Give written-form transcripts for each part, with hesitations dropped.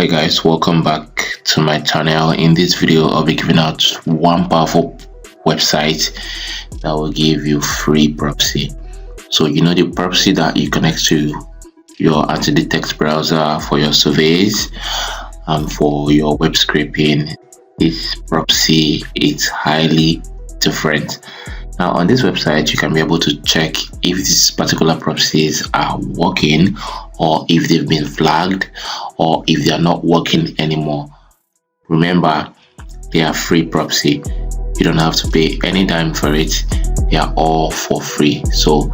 Hi guys, welcome back to my channel. In this video I'll be giving out one powerful website that will give you free proxy. So you know the proxy that you connect to your anti-detect browser for your surveys and for your web scraping. This proxy is highly different. Now on this website you can be able to check if these particular proxies are working, or if they've been flagged, or if they are not working anymore. Remember, they are free proxy. You don't have to pay any dime for it. They are all for free. So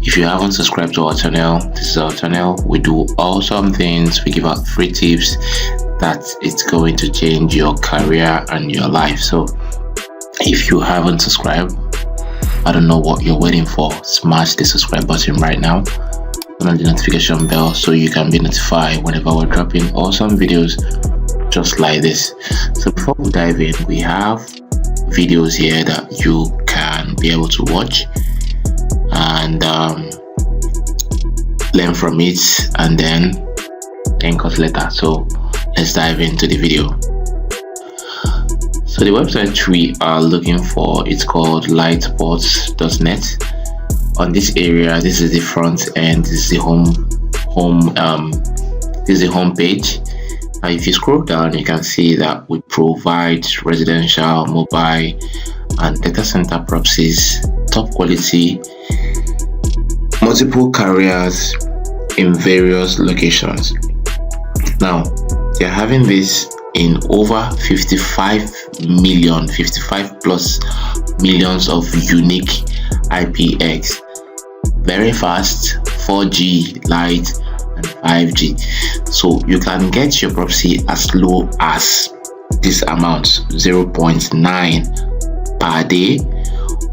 if you haven't subscribed to our channel, this is our channel. We do awesome things. We give out free tips that it's going to change your career and your life. So if you haven't subscribed, I don't know what you're waiting for. Smash the subscribe button right now. Turn on the notification bell so you can be notified whenever we're dropping awesome videos just like this. So before we dive in, we have videos here that you can be able to watch and learn from it, and then thank us later. So let's dive into the video. So the website we are looking for, it's called lightsports.net. On this area, this is the front end, this is the home page. Now if you scroll down, you can see that we provide residential, mobile and data center proxies, top quality, multiple carriers in various locations. Now they're having this in over 55 plus millions of unique IPX, very fast 4G, light and 5G. So you can get your proxy as low as this amount, 0.9 per day,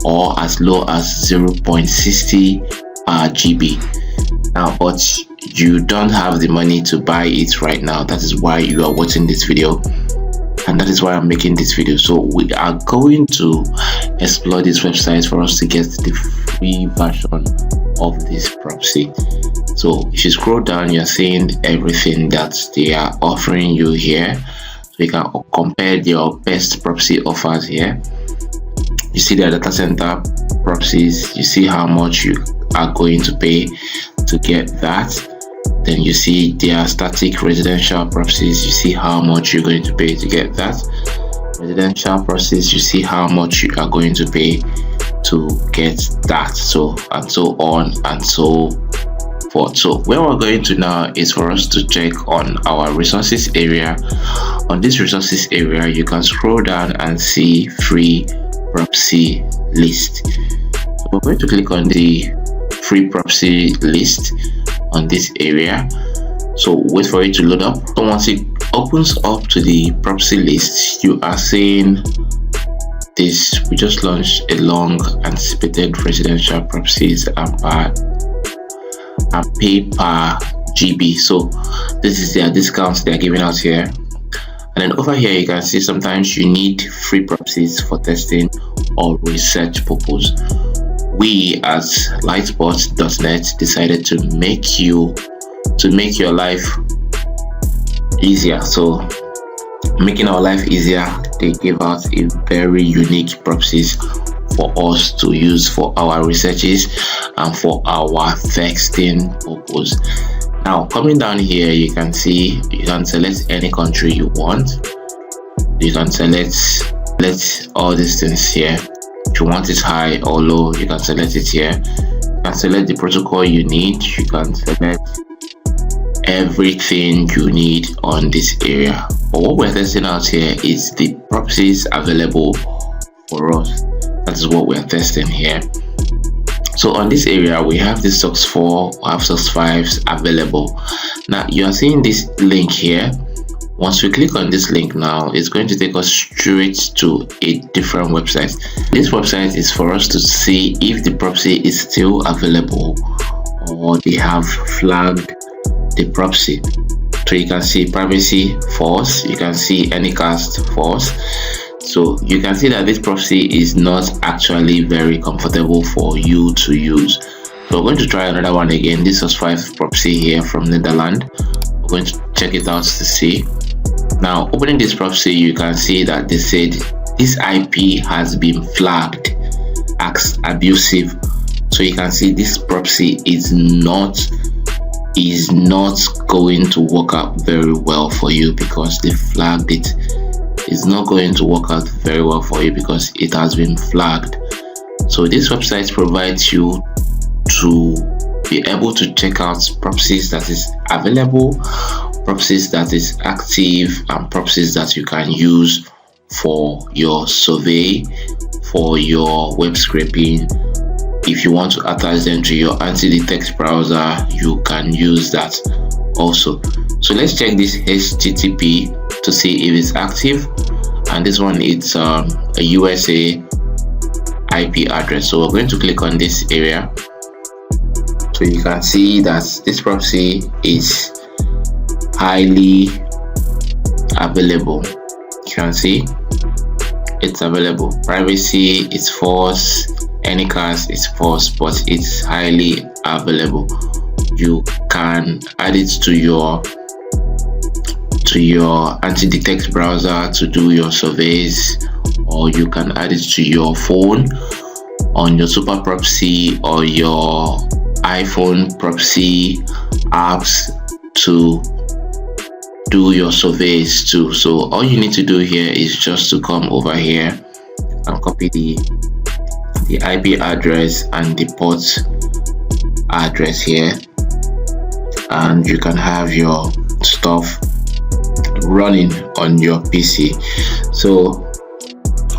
or as low as 0.60 per GB. Now, but you don't have the money to buy it right now. That is why you are watching this video, and that is why I'm making this video. So we are going to explore this website for us to get the free version of this proxy. So if you scroll down, you're seeing everything that they are offering you here. So you can compare your best proxy offers here. You see their data center proxies, you see how much you are going to pay to get that. Then you see their static residential proxies, you see how much you're going to pay to get that. Residential proxies, you see how much you are going to pay to get that, so and so on and so forth. So where we're going to now is for us to check on our resources area. On this resources area, you can scroll down and see free proxy list. So we're going to click on the free proxy list on this area. So wait for it to load up. So once it opens up to the proxy list, you are seeing this. We just launched a long anticipated residential proxies and pay per GB. So this is their discounts they're giving out here. And then over here you can see sometimes you need free proxies for testing or research purpose. We at lightsports.net decided to make your life easier. So making our life easier, they gave out a very unique proxies for us to use for our researches and for our testing purpose. Now coming down here, you can see you can select any country you want. You can select all these things here. If you want it high or low, you can select it here. You can select the protocol you need. You can select everything you need on this area. But what we're testing out here is the proxies available for us. That is what we're testing here. So on this area, we have the SOX 4, we have SOX 5s available. Now you are seeing this link here. Once we click on this link now, it's going to take us straight to a different website. This website is for us to see if the proxy is still available or they have flagged the proxy. So you can see privacy false, you can see anycast false. So you can see that this proxy is not actually very comfortable for you to use. So we're going to try another one again. This was 5 proxy here from Netherlands. We're going to check it out to see. Now opening this proxy, you can see that they said this IP has been flagged as abusive. So you can see this proxy is not going to work out very well for you because they flagged it. It's not going to work out very well for you because it has been flagged. So this website provides you to be able to check out proxies that is available, proxies that is active, and proxies that you can use for your survey, for your web scraping. If you want to attach them to your anti-detect browser, you can use that also. So let's check this HTTP to see if it's active, and this one, it's a USA IP address. So we're going to click on this area. So you can see that this proxy is highly available. You can see it's available. Privacy is false, anycast is false, but it's highly available. You can add it to your anti-detect browser to do your surveys, or you can add it to your phone on your super proxy or your iPhone proxy apps to do your surveys too. So all you need to do here is just to come over here and copy the IP address and the port address here, and you can have your stuff running on your PC. So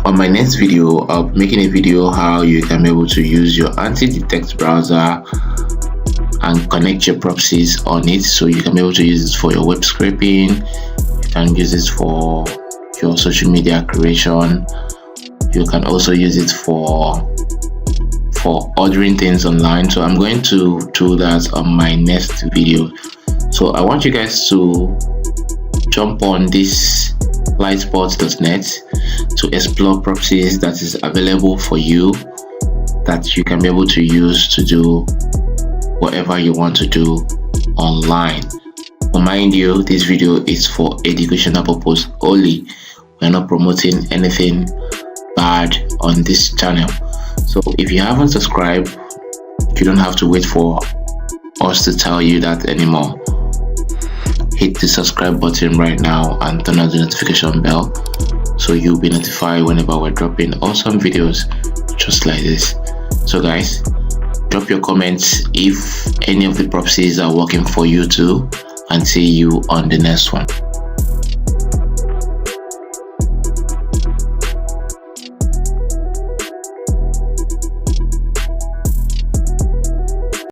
on my next video, I'll be making a video how you can be able to use your anti-detect browser and connect your proxies on it, so you can be able to use it for your web scraping, you can use it for your social media creation, you can also use it for ordering things online. So I'm going to do that on my next video. So I want you guys to jump on this lightspot.net to explore proxies that is available for you, that you can be able to use to do whatever you want to do online. But mind you, this video is for educational purpose only. We're not promoting anything bad on this channel. So if you haven't subscribed, you don't have to wait for us to tell you that anymore. Hit the subscribe button right now and turn on the notification bell so you'll be notified whenever we're dropping awesome videos just like this. So guys, drop your comments if any of the proxies are working for you too, and see you on the next one.